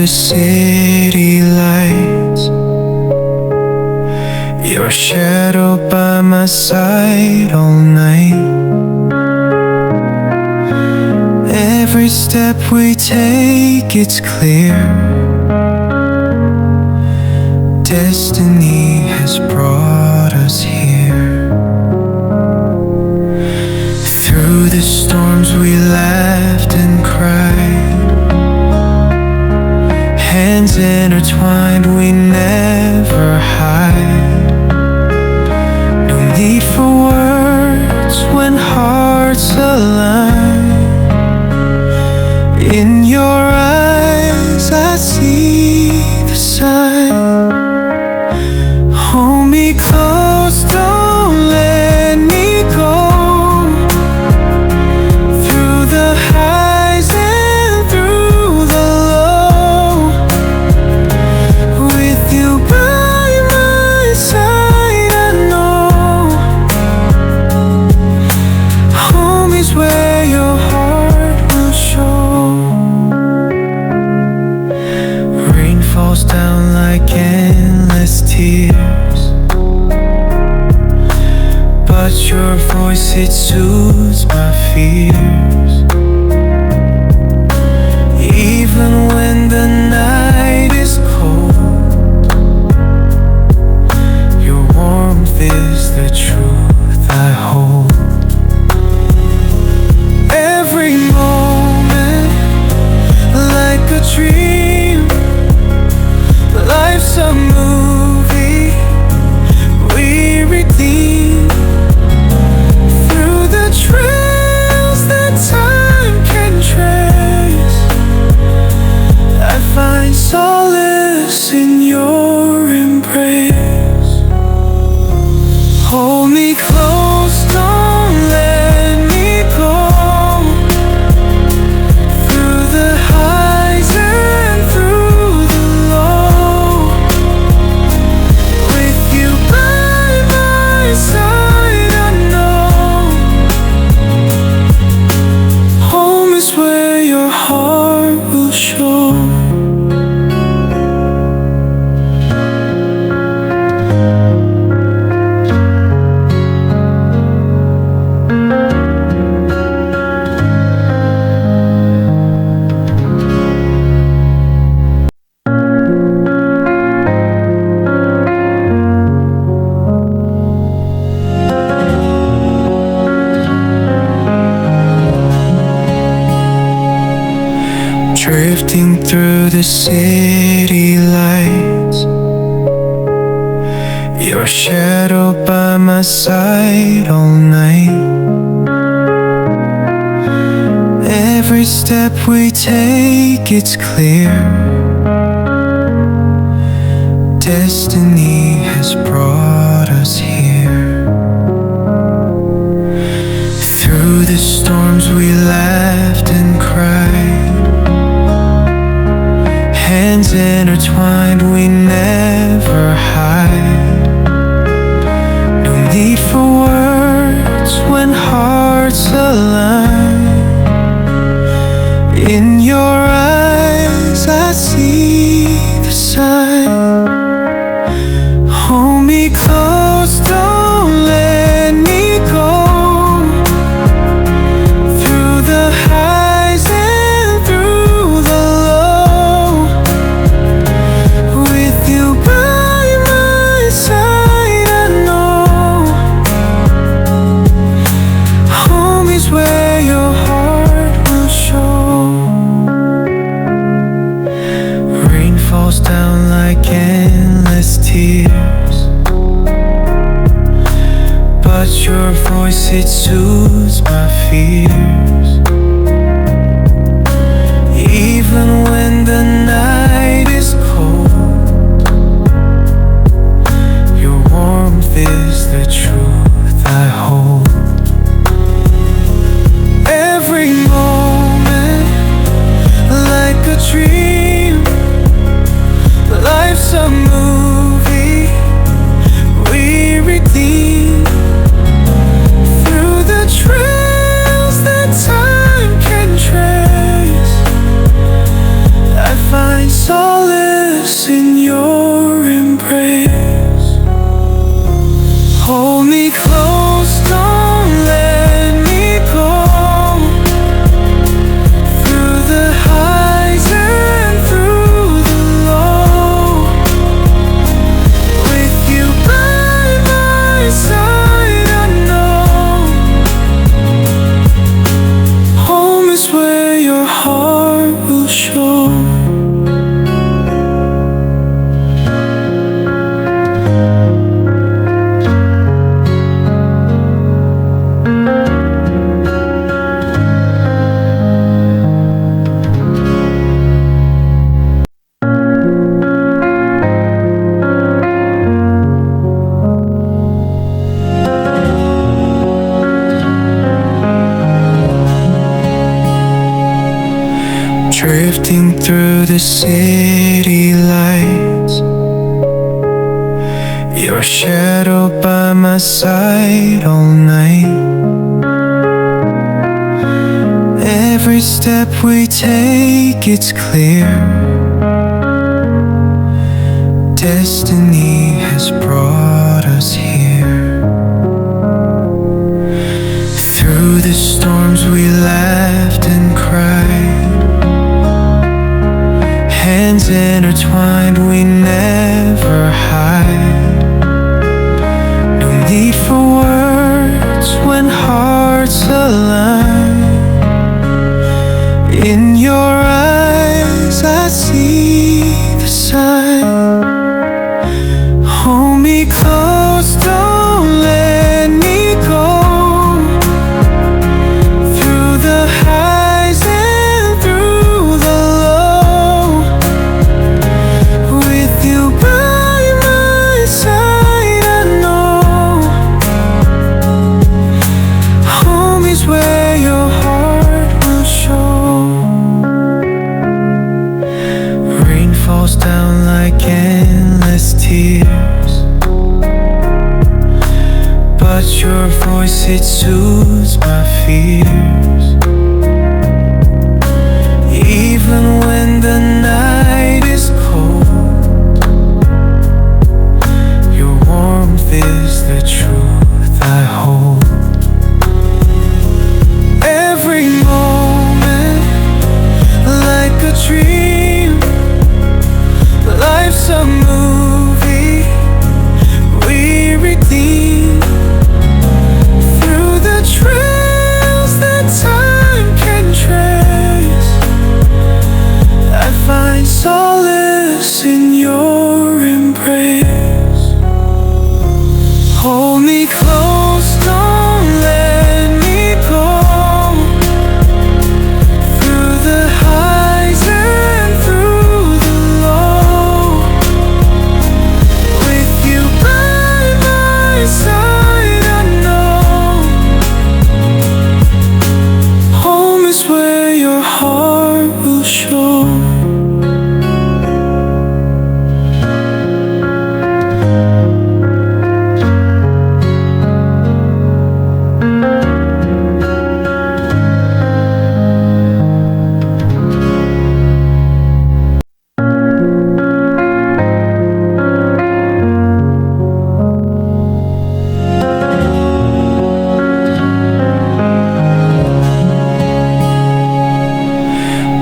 the city lights, your shadow by my side all night. Every step we take, it's clear. Destiny has brought us here. Through the storms we laughed and cried, hands intertwined, we never hide. No need for words when hearts align. In your eyes I see the sign. Hold me close, don't let me go. Through the highs and through the low, with you by my side, I know home is where your heart will show. Rain falls down like endless tears, but your voice, it soothes my fears. Even when the night is cold, your warmth is the truth I hold. Every moment like a dream, life's a movie we redeem. Through the trails that time can trace, I find solace in your embrace. Hold me close, don't let me go. Through the highs and through the low, with you by my side, I know home is where your heart will show. Drifting through the city lights, your shadow by my side all night. Every step we take, it's clear. Destiny has brought us here. Through the storms we laughed and cried, hands intertwined, we never hide. No need for words when hearts align. In your eyes I see the sign. Hold me close, don't let me go. Through the highs and through the low, with you by my side, I know home is where your heart will show. Rain falls down like endless tears, but your voice, it soothes my fears. Even when the night is cold, your warmth is the truth I hold. Every moment like a dream, life's a movie we redeem. Through the trails that solace in your embrace. Hold me close, don't let me go. Through the highs and through the low, with you by my side, I know home is where your heart will show. Drifting through the city lights, your shadow by my side all night. Every step we take, it's clear. Destiny has brought us here. Through the storms we laughed and cried, hands intertwined, we never hide. No need for words when hearts align. In your eyes I see the sign. Hold me close, don't let me go. Through the highs and through the low, with you by my side, I know home is where your heart will show. Rain falls down like endless tears, but your voice, it soothes my fears. Even when the night is cold, your warmth is the truth I hold. Every moment like a dream, life's a movie we redeem. Through the trails that time can trace, I find solace in your embrace. Hold me close, don't let me go. Through the highs and through the low, with you by my side, I know home is where your heart will show.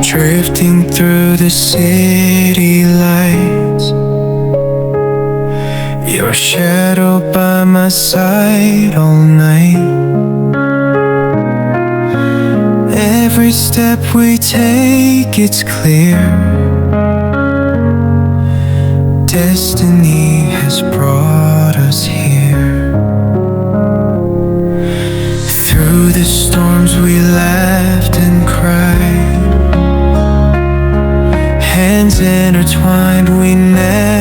Drifting through the city lights, your shadow by my side all night. Every step we take, it's clear. Destiny has brought us here. Through the storms we laughed and cried, hands intertwined, we never